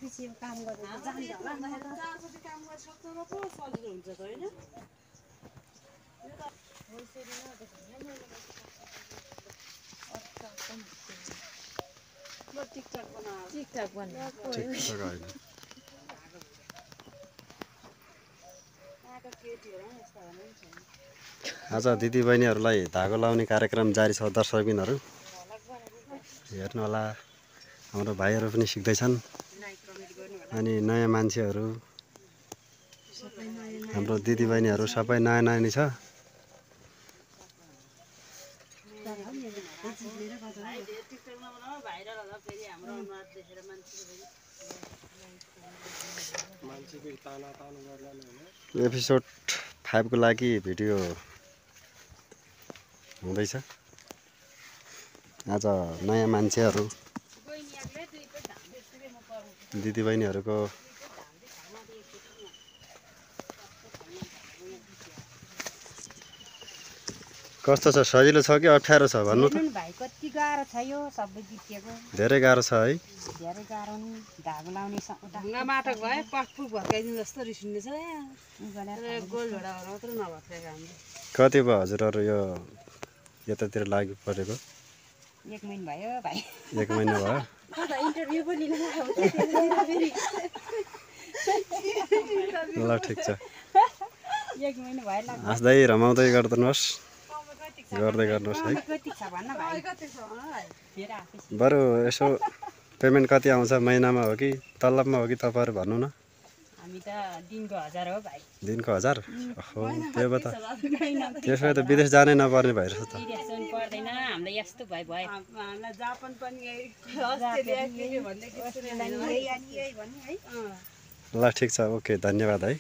पछि काम गरेर जान्छ होला म त चारपति काम गर्न सक्छ र पो सजिलो हुन्छ त हैन यो त होइसरी न ल टिकटक बना टिकटक बना टिकटक हैन आका केटीहरु यस्ता भने नि छैन आज दिदीबहिनीहरूलाई धागो लाउने कार्यक्रम जारी छ दर्शकबिनहरू हेर्नु होला हाम्रो भाइहरू पनि सिक्दैछन् अनि नयाँ मान्छेहरू हाम्रो दिदीबहिनीहरू सबै नयाँ नयाँ नै छ टिकटक नबनाऊ भाइरल होला फेरि हाम्रो अनुहार देखेर मान्छेले एपिसोड 5 को लागि भिडियो हुँदैछ आज नयाँ मान्छेहरू दिदीबहिनीहरूको कस्तो छ सजिलो छ कि अप्ठ्यारो छ भन्नु त भाइ कति गाह्रो छ यो सबै जितेको धेरै गाह्रो छ है धेरै गाह्रो नि धागो लाउने ढुङ्गा माटो भए पटपुक भर्काइदिनु जस्तो रिसिन्ने छ यहाँ गोल भेडाहरू मात्रै नभर्काएको हामीले कति भयो हजुरहरू यो यतातिर लागि परेको 1 महिना भयो भाइ 1 महिना भयो इन्टरभ्यु पनि लिन ल ठिक छ 1 महिना भयो लाग्छ हाँस्दै रमाउँदै गर्नुहोस् गर्दै गर्नुहोस् है कति छ भन्न भाइ बरु यसो पेमेन्ट कति आउँछ महिनामा हो कि तलबमा हो कि तपाईँहरू भन्नु न हामी त दिनको 1000 हो भाइ दिनको 1000 ओहो त्यो भए त त्यसो त विदेश जानै नपर्ने भइरहेछ त विदेश पनि पर्दैन हामीलाई यस्तो भयो हामीलाई जापान पनि अस्ट्रेलिया के भन्ने ल ठिक छ ओके धन्यवाद है